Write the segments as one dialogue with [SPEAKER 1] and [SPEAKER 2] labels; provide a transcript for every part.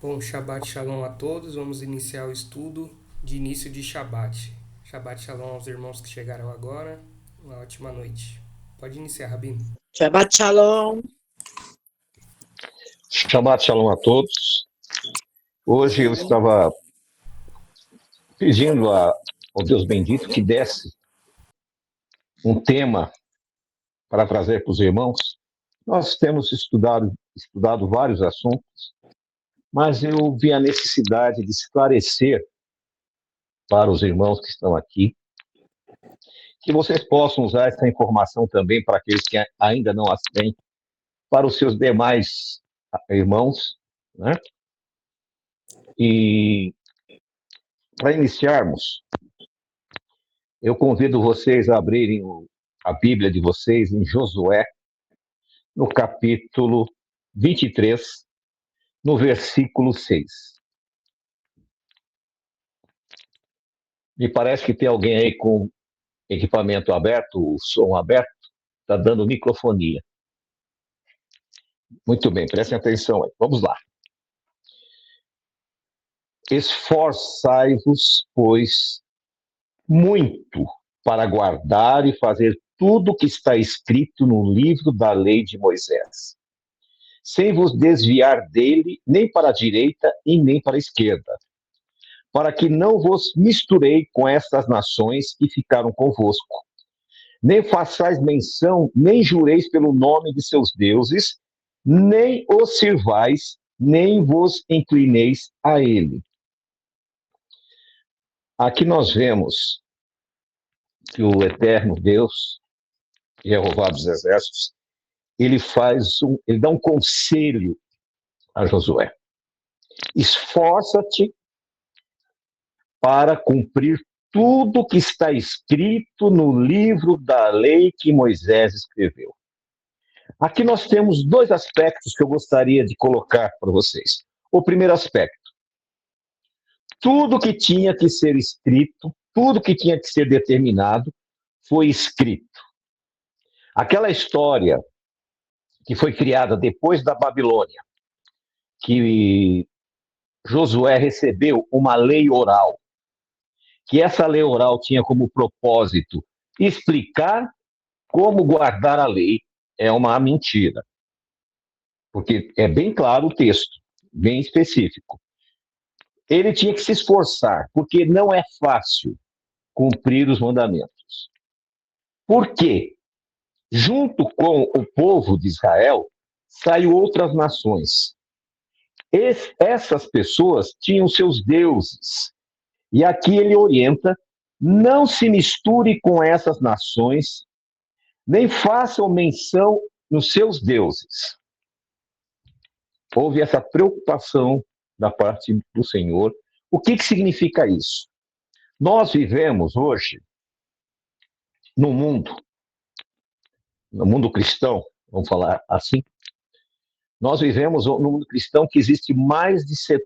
[SPEAKER 1] Bom, Shabbat Shalom a todos. Vamos iniciar o estudo de início de Shabbat. Shabbat Shalom aos irmãos que chegaram agora. Uma ótima noite. Pode iniciar, Rabino.
[SPEAKER 2] Shabbat Shalom.
[SPEAKER 3] Shabbat Shalom a todos. Hoje eu estava pedindo ao Deus bendito que desse um tema para trazer para os irmãos. Nós temos estudado vários assuntos, mas eu vi a necessidade de esclarecer para os irmãos que estão aqui, que vocês possam usar essa informação também para aqueles que ainda não as têm, para os seus demais irmãos, né? E para iniciarmos, eu convido vocês a abrirem a Bíblia de vocês em Josué, no capítulo 23, no versículo 6. Me parece que tem alguém aí com equipamento aberto, o som aberto, está dando microfonia. Muito bem, prestem atenção aí. Vamos lá. Esforçai-vos, pois, muito para guardar e fazer tudo o que está escrito no livro da lei de Moisés, sem vos desviar dele nem para a direita e nem para a esquerda, para que não vos misturei com estas nações que ficaram convosco, nem façais menção, nem jureis pelo nome de seus deuses, nem os sirvais, nem vos inclineis a ele. Aqui nós vemos que o eterno Deus, Jeová dos Exércitos, ele dá um conselho a Josué. Esforça-te para cumprir tudo que está escrito no livro da lei que Moisés escreveu. Aqui nós temos dois aspectos que eu gostaria de colocar para vocês. O primeiro aspecto: tudo que tinha que ser escrito, tudo que tinha que ser determinado, foi escrito. Aquela história que foi criada depois da Babilônia, que Josué recebeu uma lei oral, que essa lei oral tinha como propósito explicar como guardar a lei, é uma mentira. Porque é bem claro o texto, bem específico. Ele tinha que se esforçar, porque não é fácil cumprir os mandamentos. Por quê? Junto com o povo de Israel, saiu outras nações. Essas pessoas tinham seus deuses. E aqui ele orienta: não se misture com essas nações, nem façam menção nos seus deuses. Houve essa preocupação da parte do Senhor. O que significa isso? Nós vivemos hoje no mundo cristão, vamos falar assim. Nós vivemos no mundo cristão que existe mais de 100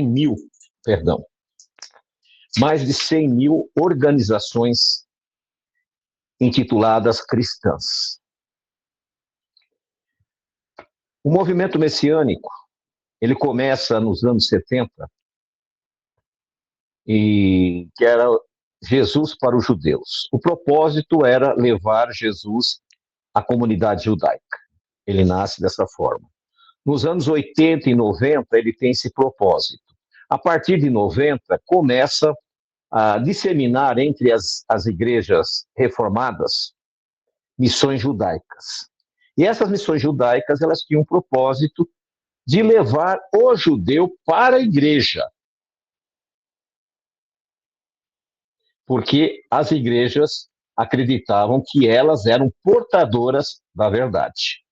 [SPEAKER 3] mil organizações intituladas cristãs. O movimento messiânico, ele começa nos anos 70, e que era Jesus para os judeus. O propósito era levar Jesus à comunidade judaica. Ele nasce dessa forma. Nos anos 80 e 90, ele tem esse propósito. A partir de 90, começa a disseminar entre as igrejas reformadas missões judaicas. E essas missões judaicas, elas tinham o propósito de levar o judeu para a igreja. Porque as igrejas acreditavam que elas eram portadoras da verdade.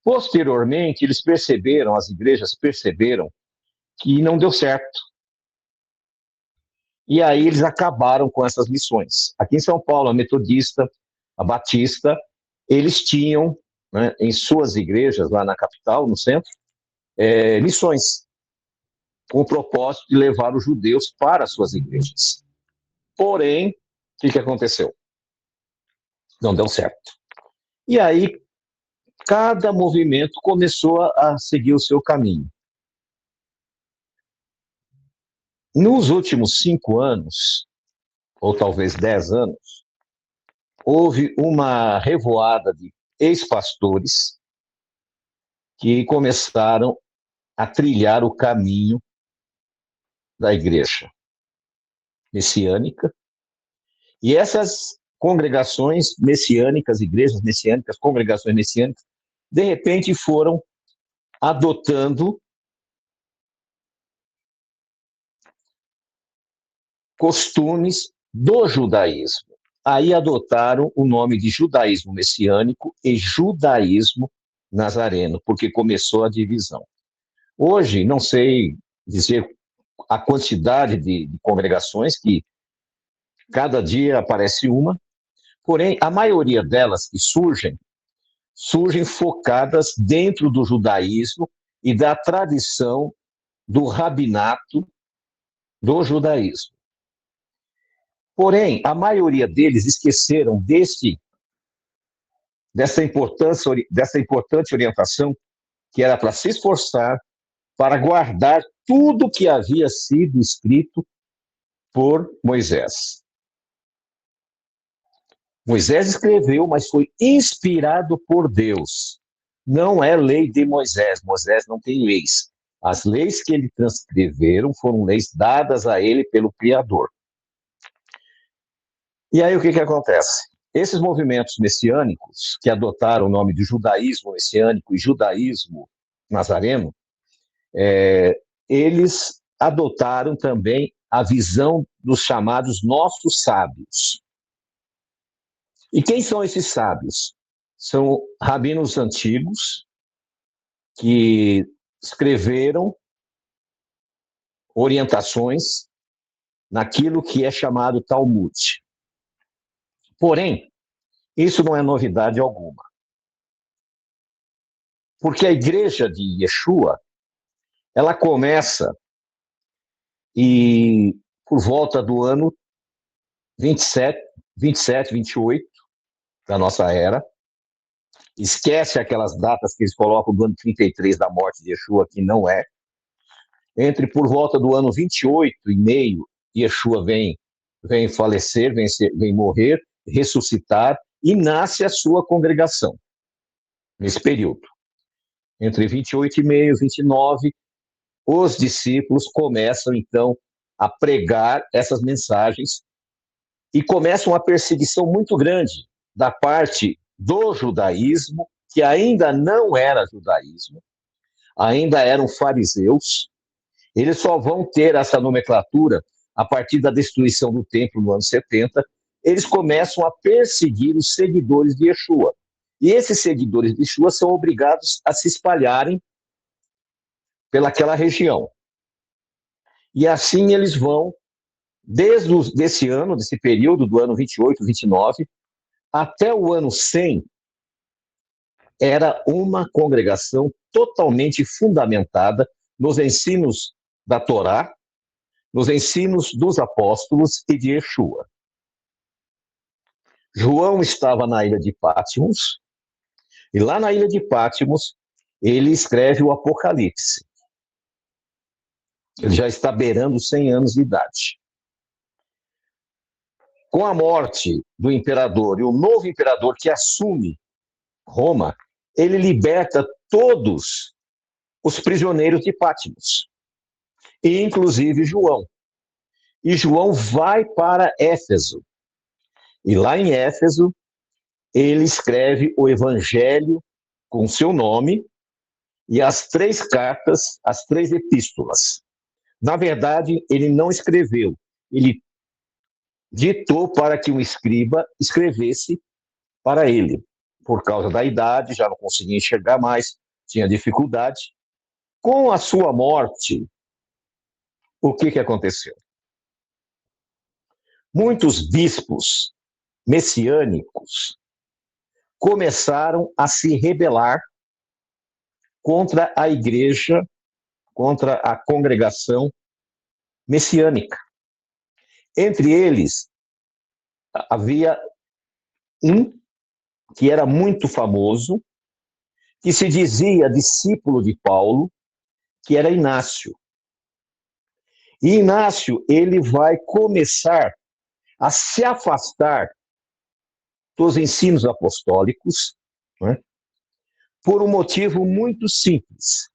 [SPEAKER 3] Posteriormente, as igrejas perceberam que não deu certo. E aí eles acabaram com essas missões. Aqui em São Paulo, a Metodista, a Batista, eles tinham, né, em suas igrejas, lá na capital, no centro, missões, com o propósito de levar os judeus para as suas igrejas. Porém, o que aconteceu? Não deu certo. E aí, cada movimento começou a seguir o seu caminho. Nos últimos 5 anos, ou talvez 10 anos, houve uma revoada de ex-pastores que começaram a trilhar o caminho da igreja messiânica. E essas congregações messiânicas, igrejas messiânicas, congregações messiânicas, de repente foram adotando costumes do judaísmo. Aí adotaram o nome de judaísmo messiânico e judaísmo nazareno, porque começou a divisão. Hoje, não sei dizer a quantidade de congregações, que cada dia aparece uma, porém, a maioria delas que surgem focadas dentro do judaísmo e da tradição do rabinato do judaísmo. Porém, a maioria deles esqueceram dessa importante orientação que era para se esforçar para guardar tudo que havia sido escrito por Moisés. Moisés escreveu, mas foi inspirado por Deus. Não é lei de Moisés. Moisés não tem leis. As leis que ele transcreveram foram leis dadas a ele pelo Criador. E aí o que acontece? Esses movimentos messiânicos, que adotaram o nome de judaísmo messiânico e judaísmo nazareno, eles adotaram também a visão dos chamados nossos sábios. E quem são esses sábios? São rabinos antigos que escreveram orientações naquilo que é chamado Talmud. Porém, isso não é novidade alguma. Porque a igreja de Yeshua, ela começa e por volta do ano 27, 28 da nossa era, esquece aquelas datas que eles colocam do ano 33 da morte de Yeshua, que não é. Entre por volta do ano 28 e meio, Yeshua vem falecer, vem morrer, ressuscitar, e nasce a sua congregação, nesse período. Entre 28 e meio, 29, os discípulos começam, então, a pregar essas mensagens e começa uma perseguição muito grande da parte do judaísmo, que ainda não era judaísmo, ainda eram fariseus. Eles só vão ter essa nomenclatura a partir da destruição do templo no ano 70. Eles começam a perseguir os seguidores de Yeshua. E esses seguidores de Yeshua são obrigados a se espalharem pelaquela região. E assim eles vão, desse ano, desse período, do ano 28, 29, até o ano 100, era uma congregação totalmente fundamentada nos ensinos da Torá, nos ensinos dos apóstolos e de Yeshua. João estava na ilha de Patmos, e lá na ilha de Patmos, ele escreve o Apocalipse. Ele já está beirando 100 anos de idade. Com a morte do imperador e o novo imperador que assume Roma, ele liberta todos os prisioneiros de Patmos, e inclusive João. E João vai para Éfeso. E lá em Éfeso, ele escreve o Evangelho com seu nome e as 3 cartas, as 3 epístolas. Na verdade, ele não escreveu, ele ditou para que um escriba escrevesse para ele. Por causa da idade, já não conseguia enxergar mais, tinha dificuldade. Com a sua morte, o que aconteceu? Muitos bispos messiânicos começaram a se rebelar contra a igreja, contra a congregação messiânica. Entre eles, havia um que era muito famoso, que se dizia discípulo de Paulo, que era Inácio. E Inácio, ele vai começar a se afastar dos ensinos apostólicos, né, por um motivo muito simples.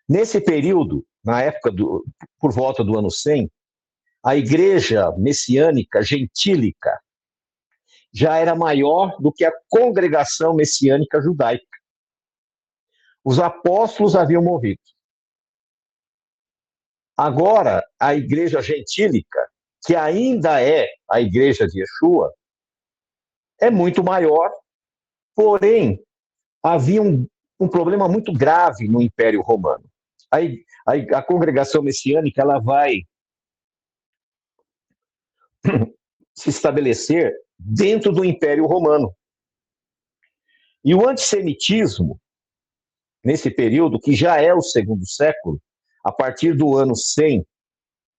[SPEAKER 3] Nesse período, por volta do ano 100, a igreja messiânica gentílica já era maior do que a congregação messiânica judaica. Os apóstolos haviam morrido. Agora, a igreja gentílica, que ainda é a igreja de Yeshua, é muito maior, porém, havia um problema muito grave no Império Romano. A congregação messiânica ela vai se estabelecer dentro do Império Romano. E o antissemitismo, nesse período, que já é o segundo século, a partir do ano 100,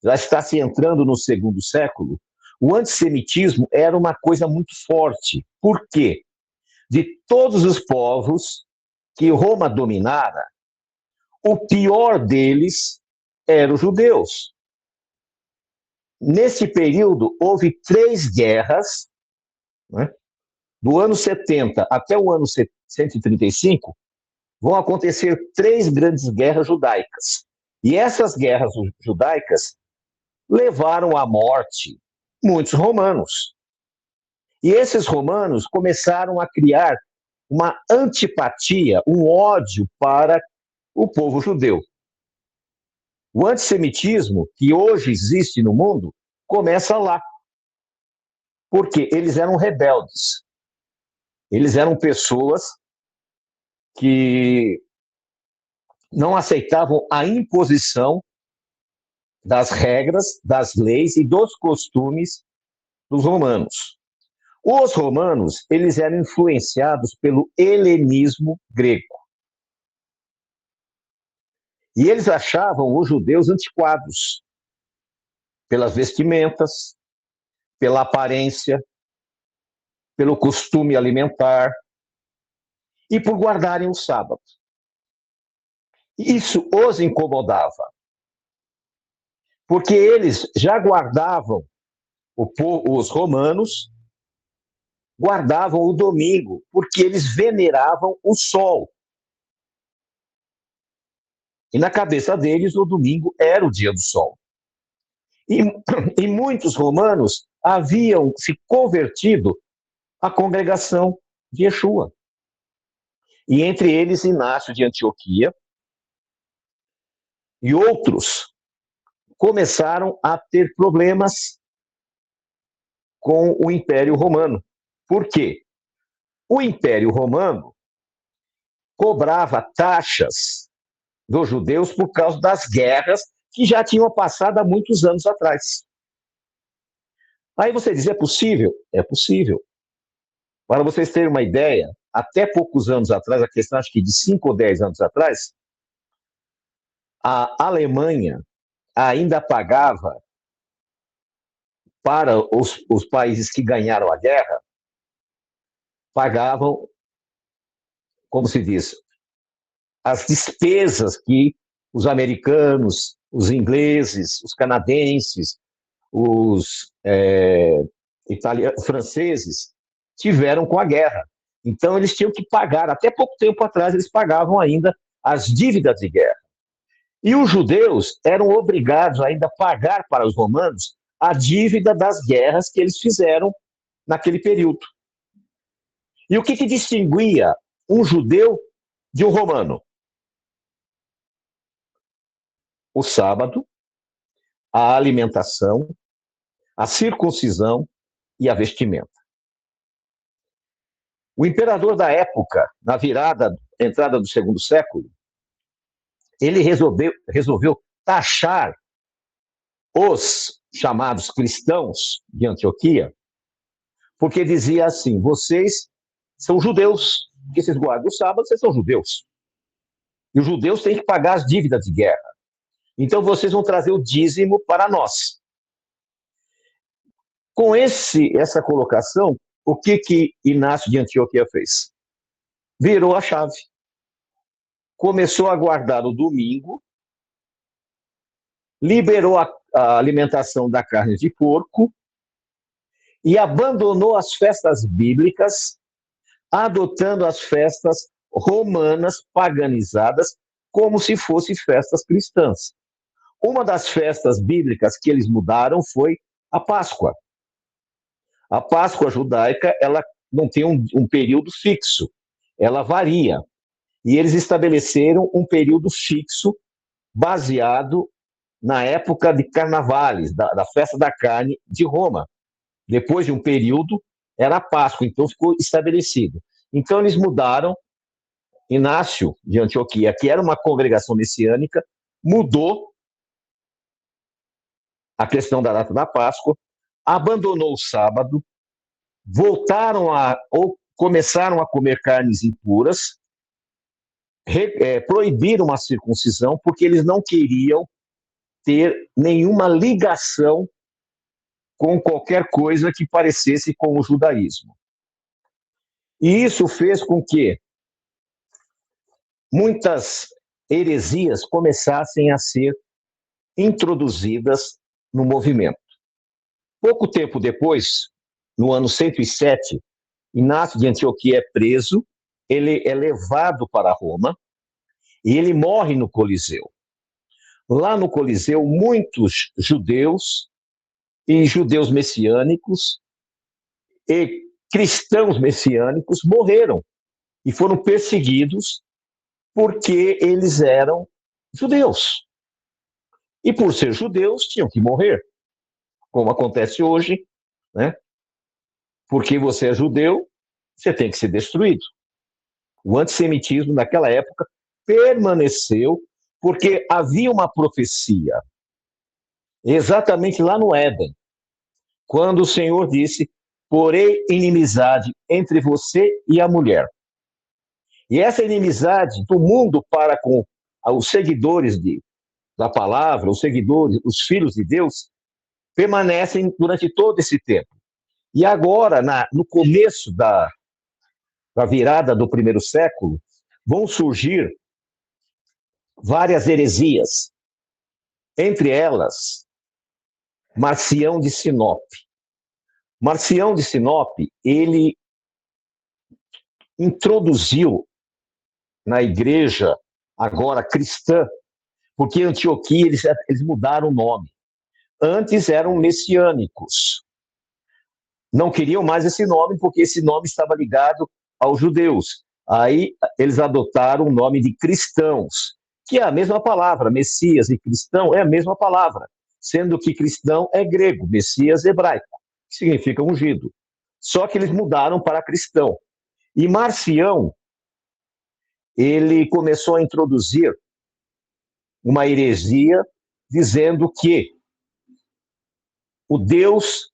[SPEAKER 3] já está se entrando no segundo século, o antissemitismo era uma coisa muito forte. Por quê? De todos os povos que Roma dominara, o pior deles eram os judeus. Nesse período, houve 3 guerras, né? Do ano 70 até o ano 135, vão acontecer 3 grandes guerras judaicas. E essas guerras judaicas levaram à morte muitos romanos. E esses romanos começaram a criar uma antipatia, um ódio para o povo judeu. O antissemitismo que hoje existe no mundo começa lá. Porque eles eram rebeldes. Eles eram pessoas que não aceitavam a imposição das regras, das leis e dos costumes dos romanos. Os romanos, eles eram influenciados pelo helenismo grego. E eles achavam os judeus antiquados pelas vestimentas, pela aparência, pelo costume alimentar e por guardarem o sábado. Isso os incomodava, porque eles já guardavam, os romanos guardavam o domingo, porque eles veneravam o sol. E na cabeça deles, o domingo era o dia do sol. E muitos romanos haviam se convertido à congregação de Yeshua. E entre eles, Inácio de Antioquia e outros começaram a ter problemas com o Império Romano. Por quê? O Império Romano cobrava taxas dos judeus por causa das guerras que já tinham passado há muitos anos atrás. Aí você diz, é possível? É possível. Para vocês terem uma ideia, até poucos anos atrás, a questão acho que de 5 ou 10 anos atrás, a Alemanha ainda pagava para os países que ganharam a guerra, pagavam, como se diz, as despesas que os americanos, os ingleses, os canadenses, os franceses tiveram com a guerra. Então, eles tinham que pagar. Até pouco tempo atrás, eles pagavam ainda as dívidas de guerra. E os judeus eram obrigados ainda a pagar para os romanos a dívida das guerras que eles fizeram naquele período. E o que distinguia um judeu de um romano? O sábado, a alimentação, a circuncisão e a vestimenta. O imperador da época, na entrada do segundo século, ele resolveu taxar os chamados cristãos de Antioquia, porque dizia assim, vocês são judeus, porque vocês guardam o sábado, vocês são judeus. E os judeus têm que pagar as dívidas de guerra. Então, vocês vão trazer o dízimo para nós. Com essa colocação, o que Inácio de Antioquia fez? Virou a chave. começou a guardar o domingo, liberou a alimentação da carne de porco e abandonou as festas bíblicas, adotando as festas romanas paganizadas como se fossem festas cristãs. Uma das festas bíblicas que eles mudaram foi a Páscoa. A Páscoa judaica, ela não tem um período fixo, ela varia. E eles estabeleceram um período fixo baseado na época de carnavales, da festa da carne de Roma. Depois de um período, era a Páscoa, então ficou estabelecido. Então eles mudaram. Inácio de Antioquia, que era uma congregação messiânica, mudou a questão da data da Páscoa, abandonou o sábado, começaram a comer carnes impuras, proibiram a circuncisão, porque eles não queriam ter nenhuma ligação com qualquer coisa que parecesse com o judaísmo. E isso fez com que muitas heresias começassem a ser introduzidas no movimento. Pouco tempo depois, no ano 107, Inácio de Antioquia é preso, ele é levado para Roma e ele morre no Coliseu. Lá no Coliseu, muitos judeus e judeus messiânicos e cristãos messiânicos morreram e foram perseguidos porque eles eram judeus. E por ser judeus, tinham que morrer, como acontece hoje, né? Porque você é judeu, você tem que ser destruído. O antissemitismo naquela época permaneceu porque havia uma profecia, exatamente lá no Éden, quando o Senhor disse: porém inimizade entre você e a mulher. E essa inimizade do mundo para com os seguidores da palavra, os seguidores, os filhos de Deus, permanecem durante todo esse tempo. E agora, no começo da virada do primeiro século, vão surgir várias heresias. Entre elas, Marcião de Sinop. Marcião de Sinop, ele introduziu na igreja, agora cristã, porque em Antioquia eles mudaram o nome. Antes eram messiânicos. Não queriam mais esse nome, porque esse nome estava ligado aos judeus. Aí eles adotaram o nome de cristãos, que é a mesma palavra. Messias e cristão é a mesma palavra, sendo que cristão é grego, Messias hebraico, que significa ungido. Só que eles mudaram para cristão. E Marcião, ele começou a introduzir uma heresia dizendo que o Deus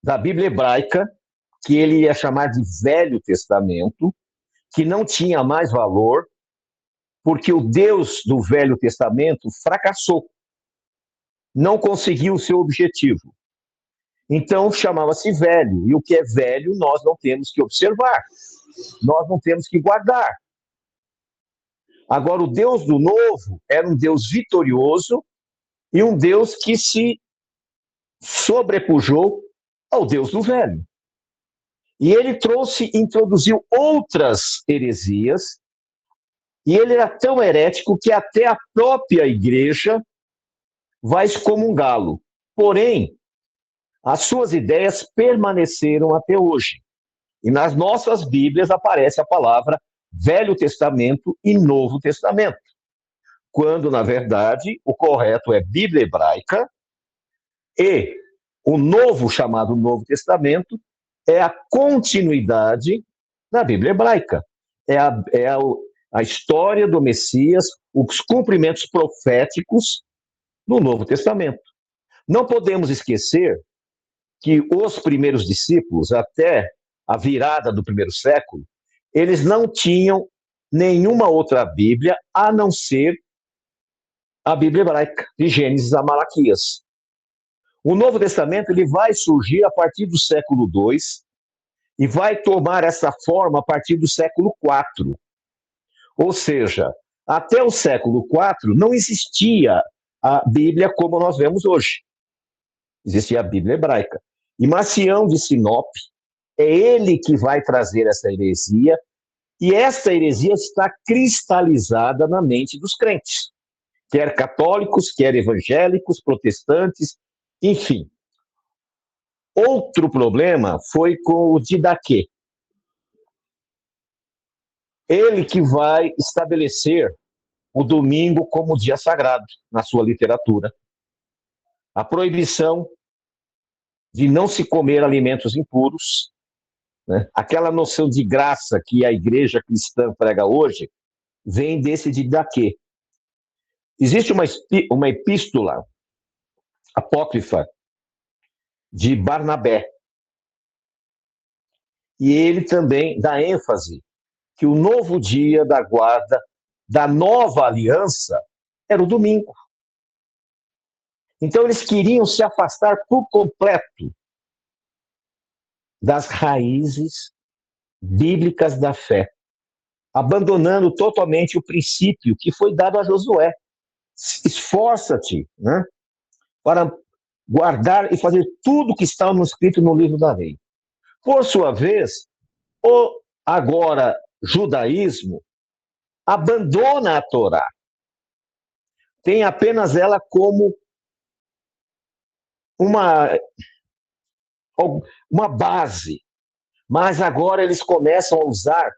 [SPEAKER 3] da Bíblia hebraica, que ele ia chamar de Velho Testamento, que não tinha mais valor, porque o Deus do Velho Testamento fracassou, não conseguiu o seu objetivo. Então chamava-se velho, e o que é velho nós não temos que observar, nós não temos que guardar. Agora, o Deus do Novo era um Deus vitorioso e um Deus que se sobrepujou ao Deus do Velho. E ele introduziu outras heresias, e ele era tão herético que até a própria igreja vai excomungá-lo. Porém, as suas ideias permaneceram até hoje. E nas nossas Bíblias aparece a palavra Velho Testamento e Novo Testamento, quando, na verdade, o correto é Bíblia hebraica, e o novo, chamado Novo Testamento, é a continuidade da Bíblia hebraica. É a história do Messias, os cumprimentos proféticos no Novo Testamento. Não podemos esquecer que os primeiros discípulos, até a virada do primeiro século, eles não tinham nenhuma outra Bíblia a não ser a Bíblia hebraica, de Gênesis a Malaquias. O Novo Testamento ele vai surgir a partir do século II e vai tomar essa forma a partir do século IV. Ou seja, até o século IV não existia a Bíblia como nós vemos hoje. Existia a Bíblia hebraica. E Marcião de Sinop é ele que vai trazer essa heresia, e essa heresia está cristalizada na mente dos crentes, quer católicos, quer evangélicos, protestantes, enfim. Outro problema foi com o Didaquê. Ele que vai estabelecer o domingo como dia sagrado na sua literatura. A proibição de não se comer alimentos impuros, né? Aquela noção de graça que a igreja cristã prega hoje, vem desse Didaquê. Existe uma epístola apócrifa de Barnabé, e ele também dá ênfase que o novo dia da guarda da nova aliança era o domingo. Então eles queriam se afastar por completo das raízes bíblicas da fé, abandonando totalmente o princípio que foi dado a Josué. Esforça-te, né, para guardar e fazer tudo que está escrito no livro da lei. Por sua vez, o agora judaísmo abandona a Torá. Tem apenas ela como uma base. Mas agora eles começam a usar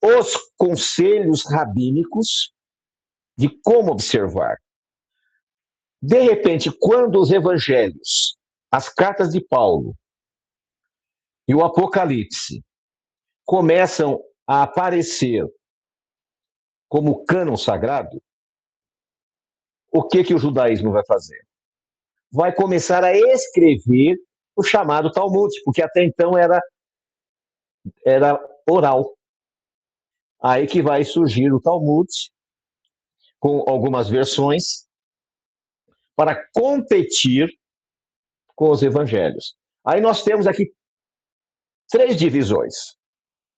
[SPEAKER 3] os conselhos rabínicos de como observar. De repente, quando os evangelhos, as cartas de Paulo e o Apocalipse começam a aparecer como cânon sagrado, o que o judaísmo vai fazer? Vai começar a escrever o chamado Talmud, porque até então era oral. Aí que vai surgir o Talmud, com algumas versões, para competir com os evangelhos. Aí nós temos aqui 3 divisões.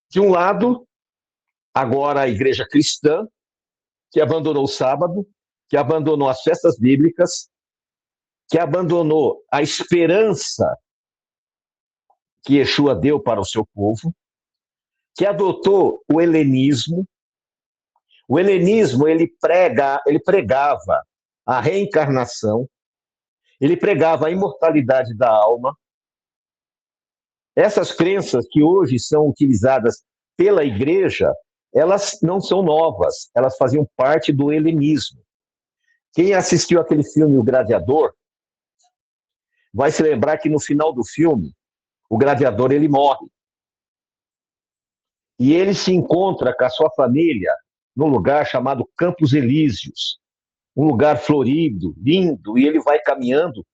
[SPEAKER 3] De um lado, agora a igreja cristã, que abandonou o sábado, que abandonou as festas bíblicas, que abandonou a esperança que Yeshua deu para o seu povo, que adotou o helenismo. O helenismo, ele pregava a reencarnação, ele pregava a imortalidade da alma. Essas crenças que hoje são utilizadas pela igreja, elas não são novas, elas faziam parte do helenismo. Quem assistiu aquele filme O Gladiador vai se lembrar que no final do filme, o gladiador ele morre. E ele se encontra com a sua família num lugar chamado Campos Elíseos, um lugar florido, lindo, e ele vai caminhando.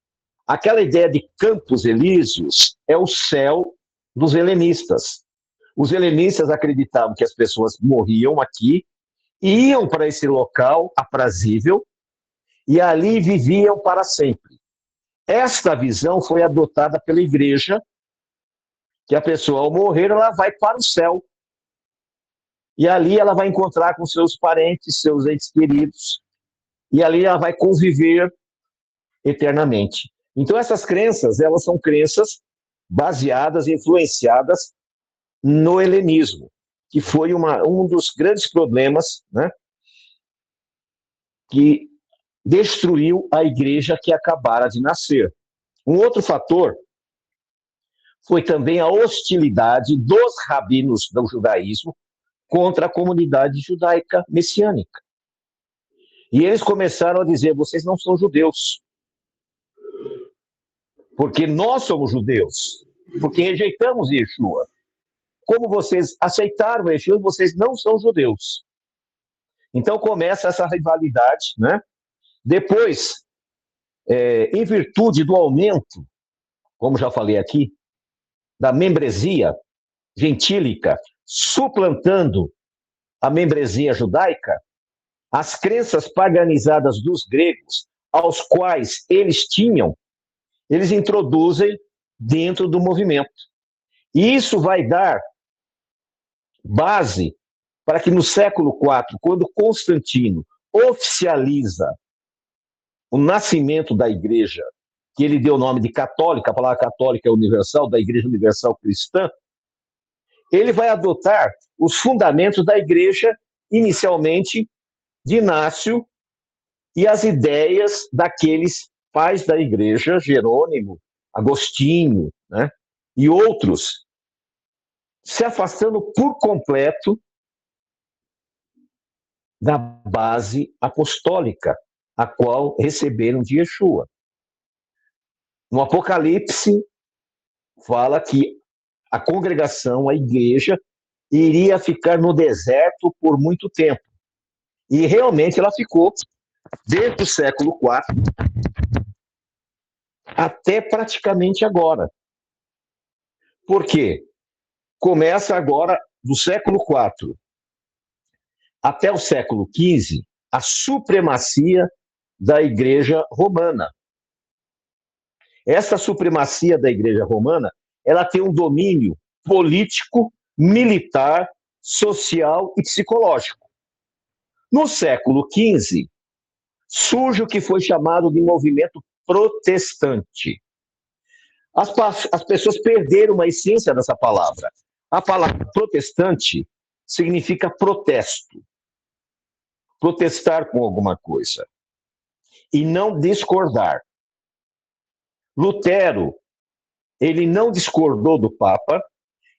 [SPEAKER 3] Aquela ideia de Campos Elíseos é o céu dos helenistas. Os helenistas acreditavam que as pessoas morriam aqui, iam para esse local aprazível e ali viviam para sempre. Esta visão foi adotada pela igreja, que a pessoa, ao morrer, ela vai para o céu. E ali ela vai encontrar com seus parentes, seus entes queridos, e ali ela vai conviver eternamente. Então, essas crenças, elas são crenças baseadas, influenciadas no helenismo, que foi um dos grandes problemas, né, que destruiu a igreja que acabara de nascer. Um outro fator foi também a hostilidade dos rabinos do judaísmo contra a comunidade judaica messiânica. E eles começaram a dizer: vocês não são judeus, porque nós somos judeus, porque rejeitamos Yeshua. Como vocês aceitaram Yeshua, vocês não são judeus. Então começa essa rivalidade, né? Depois, em virtude do aumento, como já falei aqui, da membresia gentílica, suplantando a membresia judaica, as crenças paganizadas dos gregos, aos quais eles introduzem dentro do movimento. E isso vai dar base para que no século IV, quando Constantino oficializa o nascimento da igreja, que ele deu o nome de católica, a palavra católica é universal, da Igreja Universal Cristã, ele vai adotar os fundamentos da igreja, inicialmente de Inácio, e as ideias daqueles pais da igreja, Jerônimo, Agostinho, né, e outros, se afastando por completo da base apostólica, a qual receberam de Yeshua. No Apocalipse, fala que a congregação, a igreja, iria ficar no deserto por muito tempo. E realmente ela ficou desde o século IV até praticamente agora. Por quê? Começa agora, do século IV até o século XV, a supremacia da Igreja Romana. Essa supremacia da Igreja Romana, ela tem um domínio político, militar, social e psicológico. No século XV, surge o que foi chamado de movimento protestante. As pessoas perderam a essência dessa palavra. A palavra protestante significa protesto. Protestar com alguma coisa. E não discordar. Lutero, ele não discordou do Papa,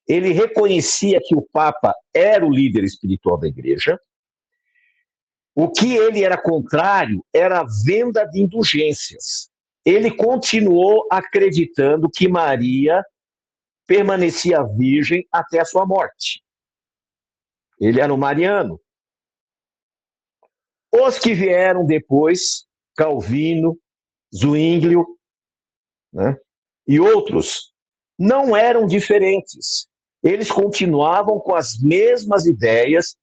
[SPEAKER 3] ele reconhecia que o Papa era o líder espiritual da igreja. O que ele era contrário era a venda de indulgências. Ele continuou acreditando que Maria permanecia virgem até a sua morte. Ele era um mariano. Os que vieram depois, Calvino, Zwinglio, né, e outros, não eram diferentes. Eles continuavam com as mesmas ideias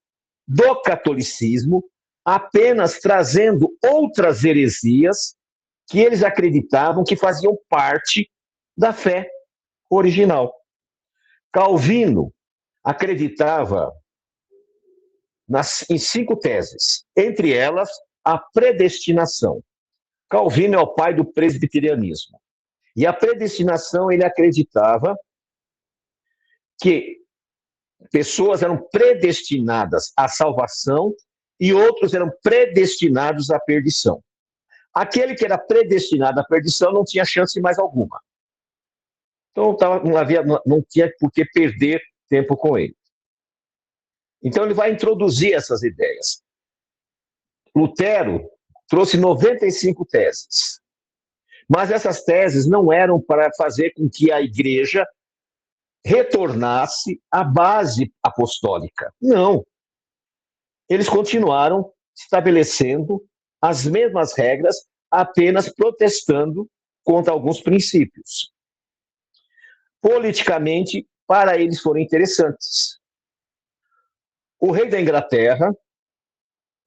[SPEAKER 3] do catolicismo, apenas trazendo outras heresias que eles acreditavam que faziam parte da fé original. Calvino acreditava em 5 teses, entre elas a predestinação. Calvino é o pai do presbiterianismo. E a predestinação, ele acreditava que pessoas eram predestinadas à salvação e outros eram predestinados à perdição. Aquele que era predestinado à perdição não tinha chance mais alguma. Então não tinha por que perder tempo com ele. Então ele vai introduzir essas ideias. Lutero trouxe 95 teses. Mas essas teses não eram para fazer com que a igreja retornasse à base apostólica. Não. Eles continuaram estabelecendo as mesmas regras, apenas protestando contra alguns princípios. Politicamente, para eles foram interessantes. O rei da Inglaterra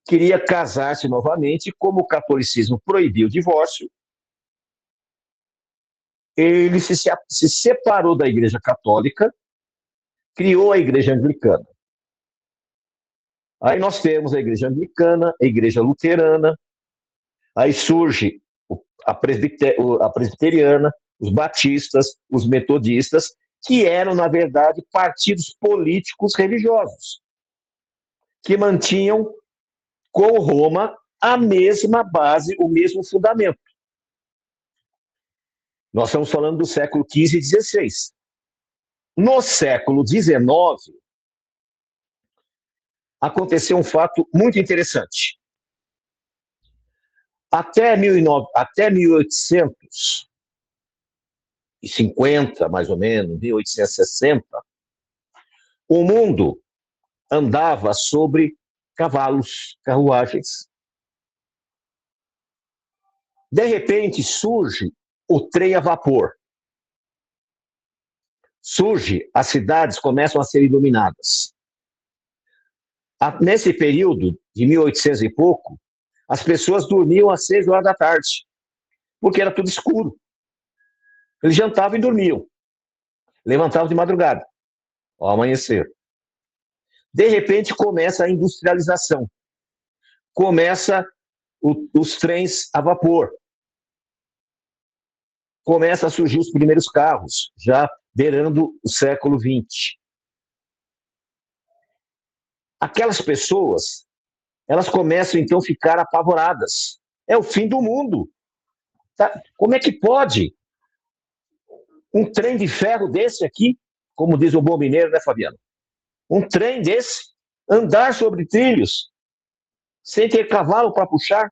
[SPEAKER 3] queria casar-se novamente, como o catolicismo proibiu o divórcio. Ele se separou da Igreja Católica, criou a Igreja Anglicana. Aí nós temos a Igreja Anglicana, a Igreja Luterana, aí surge a presbiteriana, os batistas, os metodistas, que eram, na verdade, partidos políticos religiosos, que mantinham com Roma a mesma base, o mesmo fundamento. Nós estamos falando do século XV e XVI. No século XIX, aconteceu um fato muito interessante. Até 1850, mais ou menos, 1860, o mundo andava sobre cavalos, carruagens. De repente, surge o trem a vapor. Surge, as cidades começam a ser iluminadas. Nesse período, de 1800 e pouco, as pessoas dormiam às 6 horas da tarde, porque era tudo escuro. Eles jantavam e dormiam. Levantavam de madrugada, ao amanhecer. De repente começa a industrialização, começa os trens a vapor, começa a surgir os primeiros carros, já beirando o século XX. Aquelas pessoas, elas começam então a ficar apavoradas. É o fim do mundo. Tá? Como é que pode um trem de ferro desse aqui, como diz o bom mineiro, né, Fabiano? Um trem desse andar sobre trilhos, sem ter cavalo para puxar.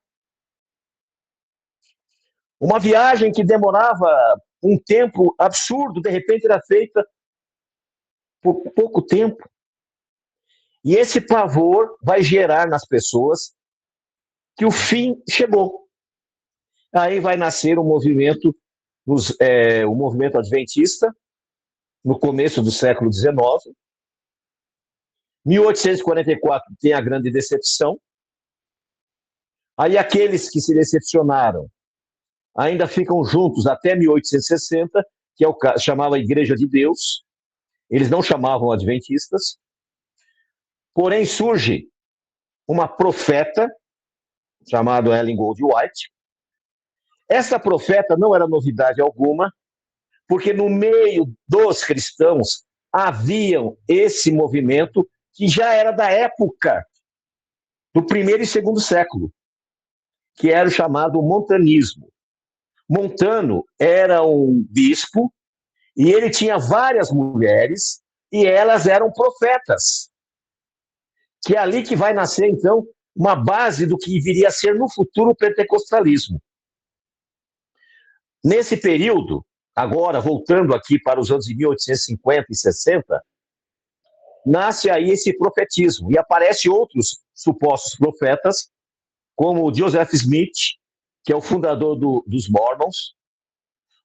[SPEAKER 3] Uma viagem que demorava um tempo absurdo, de repente era feita por pouco tempo. E esse pavor vai gerar nas pessoas que o fim chegou. Aí vai nascer o movimento adventista, no começo do século XIX. 1844 tem a grande decepção. Aí aqueles que se decepcionaram ainda ficam juntos até 1860, que é o chamava Igreja de Deus. Eles não chamavam adventistas. Porém, surge uma profeta, chamada Ellen Gold White. Essa profeta não era novidade alguma, porque no meio dos cristãos haviam esse movimento que já era da época do primeiro e segundo século, que era o chamado montanismo. Montano era um bispo e ele tinha várias mulheres e elas eram profetas. Que é ali que vai nascer, então, uma base do que viria a ser no futuro o pentecostalismo. Nesse período, agora voltando aqui para os anos de 1850 e 60, nasce aí esse profetismo e aparecem outros supostos profetas, como Joseph Smith, que é o fundador dos Mormons.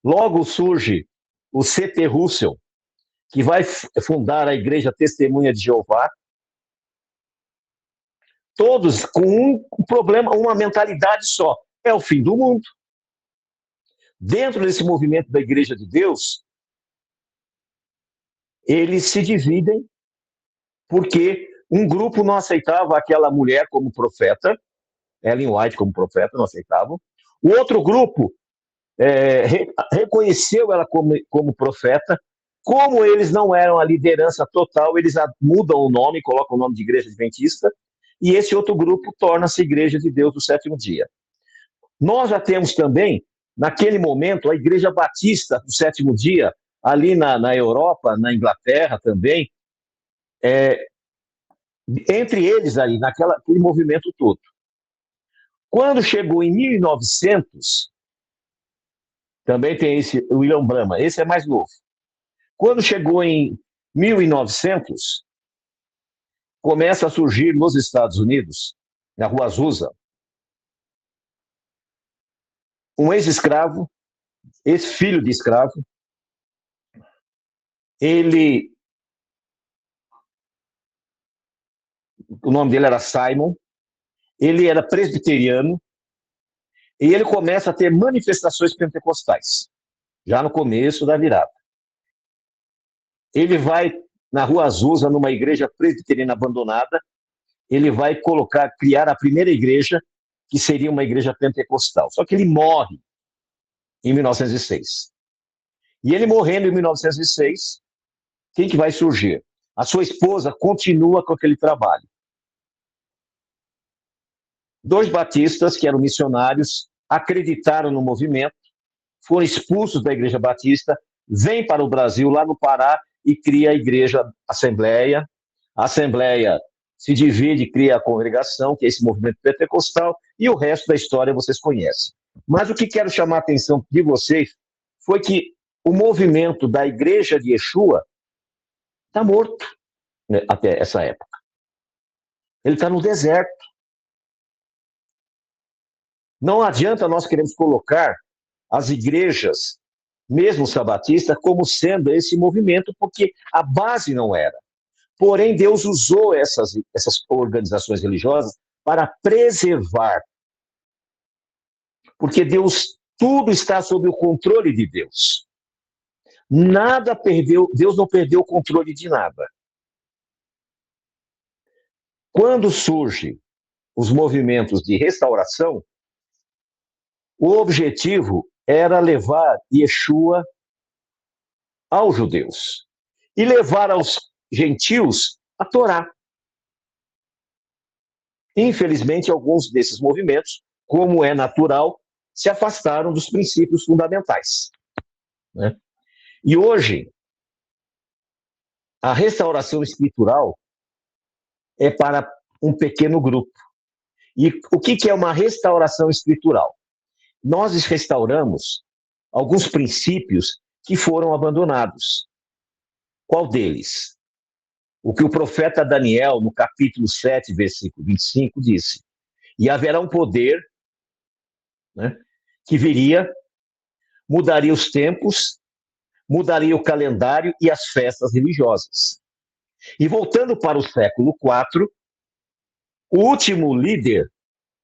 [SPEAKER 3] Logo surge o C.T. Russell, que vai fundar a Igreja Testemunha de Jeová. Todos com um problema, uma mentalidade só: é o fim do mundo. Dentro desse movimento da Igreja de Deus, eles se dividem porque um grupo não aceitava aquela mulher como profeta, Ellen White como profeta, não aceitavam. O outro grupo reconheceu ela como profeta. Como eles não eram a liderança total, eles mudam o nome, colocam o nome de Igreja Adventista, e esse outro grupo torna-se Igreja de Deus do Sétimo Dia. Nós já temos também, naquele momento, a Igreja Batista do Sétimo Dia, ali na Europa, na Inglaterra também, entre eles aí, naquele movimento todo. Quando chegou em 1900, também tem esse William Branham, esse é mais novo. Quando chegou em 1900, começa a surgir nos Estados Unidos, na Rua Azusa, um ex-escravo, ex-filho de escravo. O nome dele era Simon, ele era presbiteriano, e ele começa a ter manifestações pentecostais, já no começo da virada. Ele vai na Rua Azusa, numa igreja presbiteriana abandonada, ele vai criar a primeira igreja, que seria uma igreja pentecostal. Só que ele morre em 1906. E ele morrendo em 1906, quem que vai surgir? A sua esposa continua com aquele trabalho. 2 batistas, que eram missionários, acreditaram no movimento, foram expulsos da Igreja Batista, vêm para o Brasil, lá no Pará, e cria a Igreja Assembleia. A Assembleia se divide, cria a congregação, que é esse movimento pentecostal, e o resto da história vocês conhecem. Mas o que quero chamar a atenção de vocês foi que o movimento da Igreja de Yeshua está morto, né, até essa época. Ele está no deserto. Não adianta nós queremos colocar as igrejas, mesmo sabatistas, como sendo esse movimento, porque a base não era. Porém, Deus usou essas organizações religiosas para preservar. Porque tudo está sob o controle de Deus. Nada perdeu, Deus não perdeu o controle de nada. quando surgem os movimentos de restauração, o objetivo era levar Yeshua aos judeus e levar aos gentios a Torá. Infelizmente, alguns desses movimentos, como é natural, se afastaram dos princípios fundamentais, né? E hoje, a restauração escritural é para um pequeno grupo. E o que é uma restauração escritural? Nós restauramos alguns princípios que foram abandonados. Qual deles? O que o profeta Daniel, no capítulo 7, versículo 25, disse: e haverá um poder, né, que viria, mudaria os tempos, mudaria o calendário e as festas religiosas. E voltando para o século IV, o último líder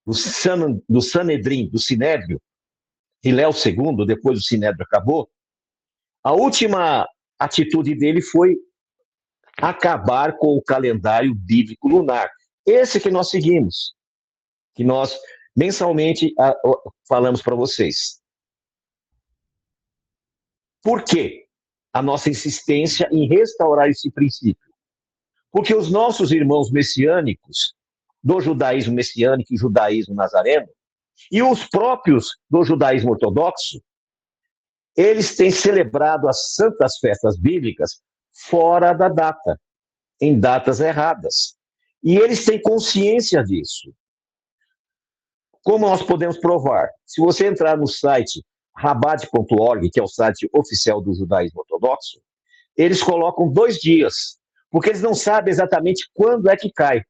[SPEAKER 3] do Sanedrim, do Sinédrio, Hilel II, depois do Sinédrio acabou, a última atitude dele foi acabar com o calendário bíblico lunar. Esse que nós seguimos, que nós mensalmente falamos para vocês. Por quê a nossa insistência em restaurar esse princípio? Porque os nossos irmãos messiânicos, do judaísmo messiânico e judaísmo nazareno, e os próprios do judaísmo ortodoxo, eles têm celebrado as santas festas bíblicas fora da data, em datas erradas. E eles têm consciência disso. Como nós podemos provar? Se você entrar no site rabat.org, que é o site oficial do judaísmo ortodoxo, eles colocam 2 dias, porque eles não sabem exatamente quando é que cai.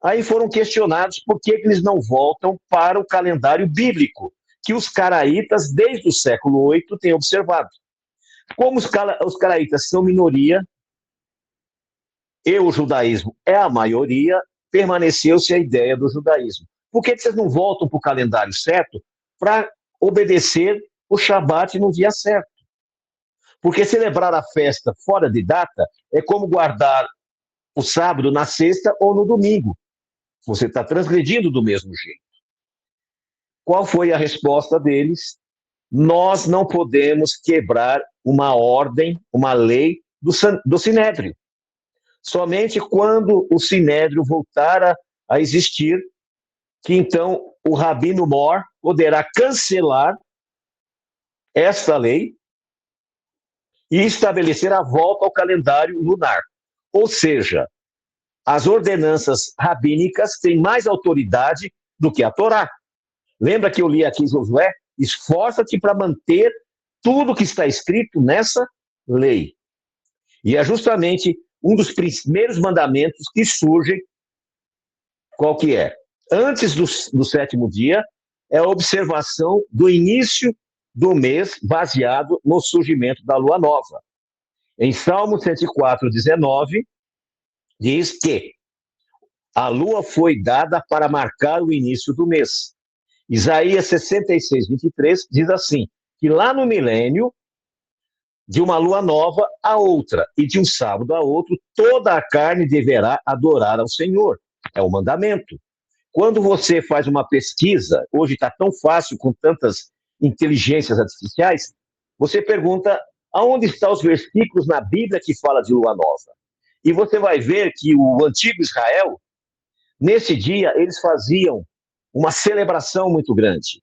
[SPEAKER 3] Aí foram questionados por que eles não voltam para o calendário bíblico, que os caraítas, desde o século VIII, têm observado. Como os caraítas são minoria, e o judaísmo é a maioria, permaneceu-se a ideia do judaísmo. Por que vocês não voltam para o calendário certo para obedecer o Shabat no dia certo? Porque celebrar a festa fora de data é como guardar o sábado na sexta ou no domingo. Você está transgredindo do mesmo jeito. Qual foi a resposta deles? Nós não podemos quebrar uma ordem, uma lei do Sinédrio. Somente quando o Sinédrio voltar a existir, que então o Rabino Mor poderá cancelar esta lei e estabelecer a volta ao calendário lunar. Ou seja, as ordenanças rabínicas têm mais autoridade do que a Torá. Lembra que eu li aqui em Josué? Esforça-te para manter tudo que está escrito nessa lei. E é justamente um dos primeiros mandamentos que surgem, qual que é? Antes do 7º dia, é a observação do início do mês baseado no surgimento da lua nova. Em Salmo 104, 19, diz que a lua foi dada para marcar o início do mês. Isaías 66, 23 diz assim, que lá no milênio, de uma lua nova a outra, e de um sábado a outro, toda a carne deverá adorar ao Senhor. É o mandamento. Quando você faz uma pesquisa, hoje está tão fácil com tantas inteligências artificiais, você pergunta aonde estão os versículos na Bíblia que fala de lua nova. E você vai ver que o antigo Israel, nesse dia, eles faziam uma celebração muito grande.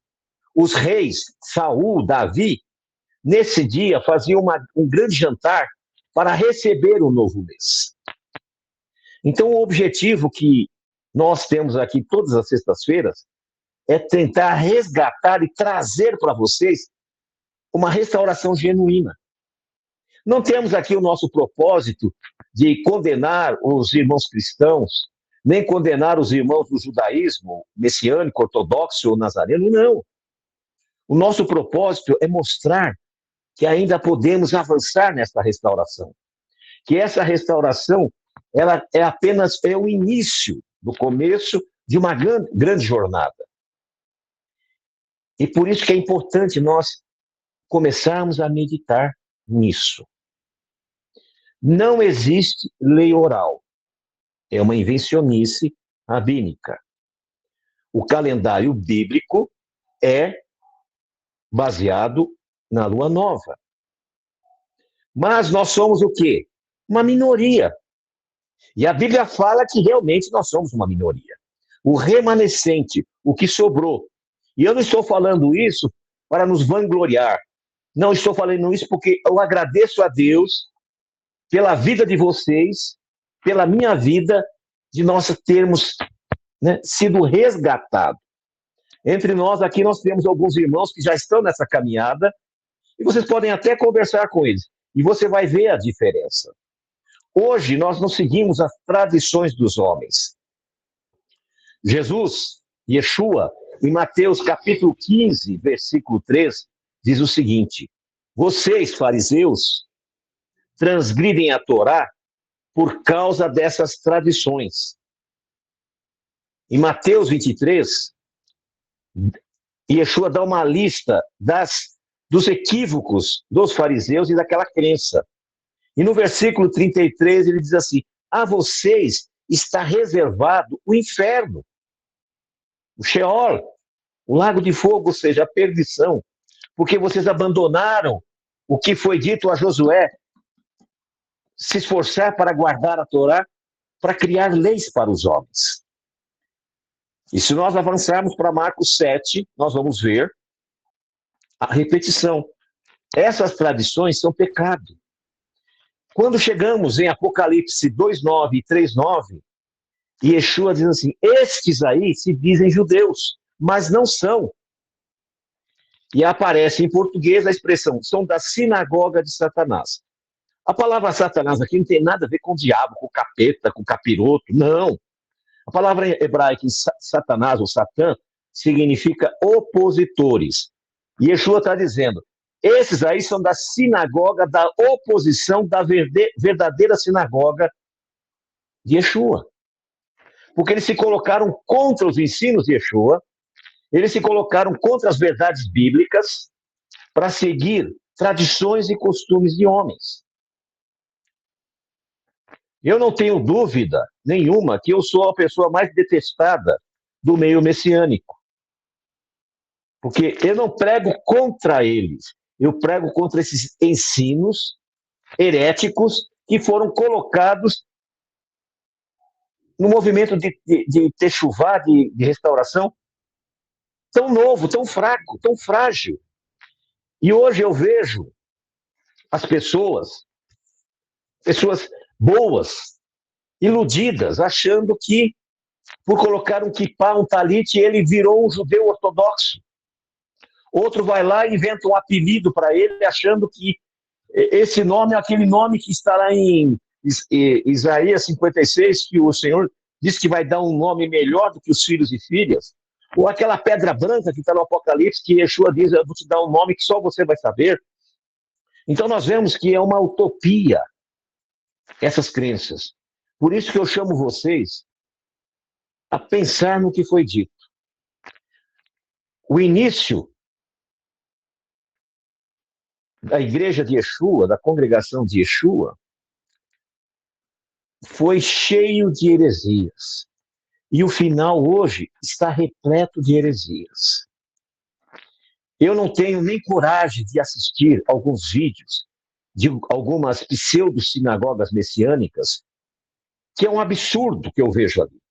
[SPEAKER 3] Os reis, Saul, Davi, nesse dia faziam um grande jantar para receber o novo mês. Então, o objetivo que nós temos aqui todas as sextas-feiras é tentar resgatar e trazer para vocês uma restauração genuína. Não temos aqui o nosso propósito de condenar os irmãos cristãos, nem condenar os irmãos do judaísmo messiânico, ortodoxo ou nazareno, não. O nosso propósito é mostrar que ainda podemos avançar nessa restauração. Que essa restauração, ela é apenas o início do começo de uma grande jornada. E por isso que é importante nós começarmos a meditar nisso. Não existe lei oral. É uma invencionice rabínica. O calendário bíblico é baseado na lua nova. Mas nós somos o quê? Uma minoria. E a Bíblia fala que realmente nós somos uma minoria. O remanescente, o que sobrou. E eu não estou falando isso para nos vangloriar. Não estou falando isso porque eu agradeço a Deus pela vida de vocês, pela minha vida, de nós termos, né, sido resgatados. Entre nós aqui, nós temos alguns irmãos que já estão nessa caminhada, e vocês podem até conversar com eles, e você vai ver a diferença. Hoje, nós não seguimos as tradições dos homens. Jesus, Yeshua, em Mateus capítulo 15, versículo 3, diz o seguinte: vocês, fariseus, transgridem a Torá por causa dessas tradições. Em Mateus 23, Yeshua dá uma lista dos equívocos dos fariseus e daquela crença. E no versículo 33 ele diz assim: a vocês está reservado o inferno, o Sheol, o lago de fogo, ou seja, a perdição, porque vocês abandonaram o que foi dito a Josué, se esforçar para guardar a Torá, para criar leis para os homens. E se nós avançarmos para Marcos 7, nós vamos ver a repetição. Essas tradições são pecado. Quando chegamos em Apocalipse 2:9 e 3:9, Yeshua diz assim: estes aí se dizem judeus, mas não são. E aparece em português a expressão, são da sinagoga de Satanás. A palavra Satanás aqui não tem nada a ver com o diabo, com o capeta, com o capiroto, não. A palavra hebraica Satanás ou Satã significa opositores. E Yeshua está dizendo, esses aí são da sinagoga, da oposição da verdadeira sinagoga de Yeshua. Porque eles se colocaram contra os ensinos de Yeshua, eles se colocaram contra as verdades bíblicas para seguir tradições e costumes de homens. Eu não tenho dúvida nenhuma que eu sou a pessoa mais detestada do meio messiânico. Porque eu não prego contra eles, eu prego contra esses ensinos heréticos que foram colocados no movimento de techuvá, de restauração, tão novo, tão fraco, tão frágil. E hoje eu vejo as pessoas boas, iludidas, achando que por colocar um kippá, um talite, ele virou um judeu ortodoxo. Outro vai lá e inventa um apelido para ele, achando que esse nome é aquele nome que está lá em Isaías 56, que o Senhor diz que vai dar um nome melhor do que os filhos e filhas. Ou aquela pedra branca que está no Apocalipse, que Yeshua diz, eu vou te dar um nome que só você vai saber. Então nós vemos que é uma utopia essas crenças. Por isso que eu chamo vocês a pensar no que foi dito. O início da igreja de Yeshua, da congregação de Yeshua, foi cheio de heresias. E o final hoje está repleto de heresias. Eu não tenho nem coragem de assistir alguns vídeos de algumas pseudo-sinagogas messiânicas, que é um absurdo que eu vejo ali.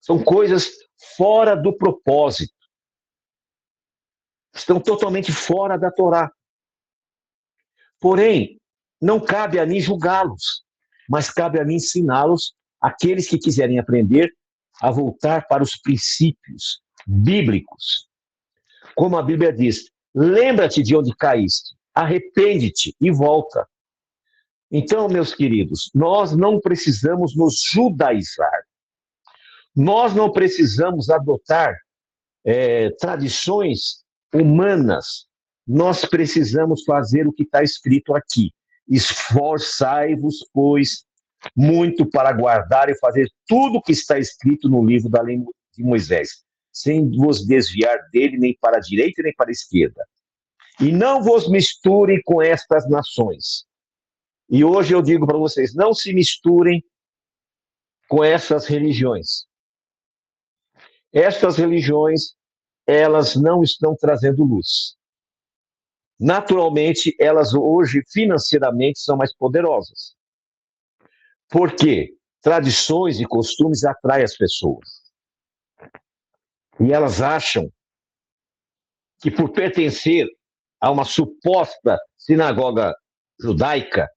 [SPEAKER 3] São coisas fora do propósito. Estão totalmente fora da Torá. Porém, não cabe a mim julgá-los, mas cabe a mim ensiná-los, aqueles que quiserem aprender, a voltar para os princípios bíblicos. Como a Bíblia diz, lembra-te de onde caíste, arrepende-te e volta. Então, meus queridos, nós não precisamos nos judaizar. Nós não precisamos adotar tradições humanas. Nós precisamos fazer o que está escrito aqui. Esforçai-vos, pois, muito para guardar e fazer tudo o que está escrito no livro da lei de Moisés, sem vos desviar dele nem para a direita nem para a esquerda. E não vos misturem com estas nações. E hoje eu digo para vocês, não se misturem com essas religiões. Estas religiões, elas não estão trazendo luz. Naturalmente, elas hoje, financeiramente, são mais poderosas. Por quê? Tradições e costumes atraem as pessoas. E elas acham que por pertencer a uma suposta sinagoga judaica,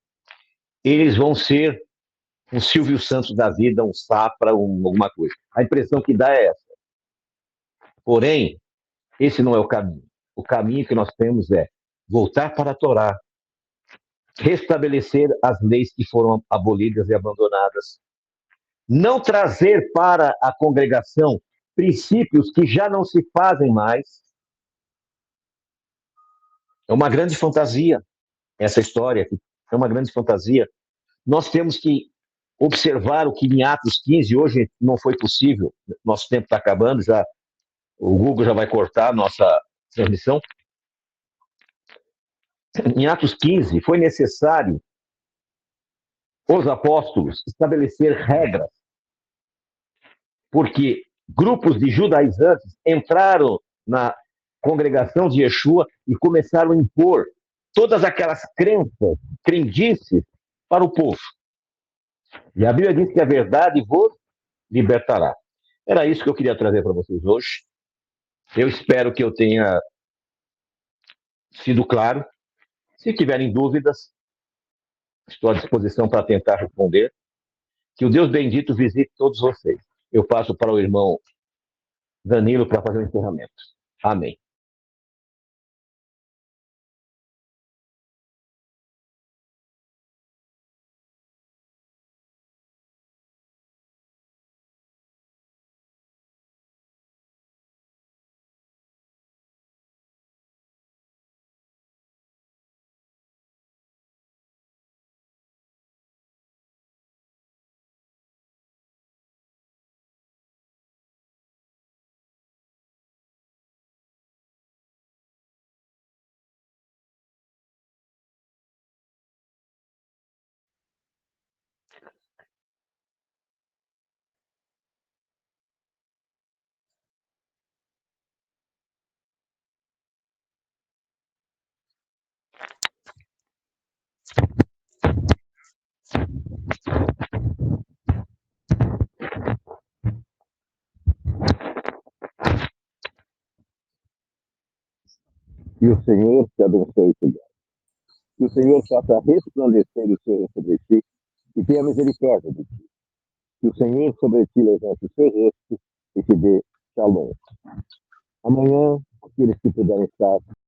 [SPEAKER 3] eles vão ser um Silvio Santos da vida, um Safra, alguma coisa. A impressão que dá é essa. Porém, esse não é o caminho. O caminho que nós temos é voltar para a Torá, restabelecer as leis que foram abolidas e abandonadas, não trazer para a congregação princípios que já não se fazem mais. É uma grande fantasia essa história, é uma grande fantasia. Nós temos que observar o que em Atos 15, hoje não foi possível, nosso tempo está acabando, já o Google já vai cortar a nossa transmissão. Em Atos 15, foi necessário os apóstolos estabelecer regras, porque grupos de judaizantes entraram na congregação de Yeshua e começaram a impor todas aquelas crenças, crendices para o povo. E a Bíblia diz que a verdade vos libertará. Era isso que eu queria trazer para vocês hoje. Eu espero que eu tenha sido claro. Se tiverem dúvidas, estou à disposição para tentar responder. Que o Deus bendito visite todos vocês. Eu passo para o irmão Danilo para fazer o encerramento. Amém. Que o Senhor te abençoe e te guarde. Que o Senhor faça resplandecer o Senhor sobre ti e tenha misericórdia de ti. Que o Senhor sobre ti levante o seu rosto e te dê shalom. Amanhã, aqueles que puderem estar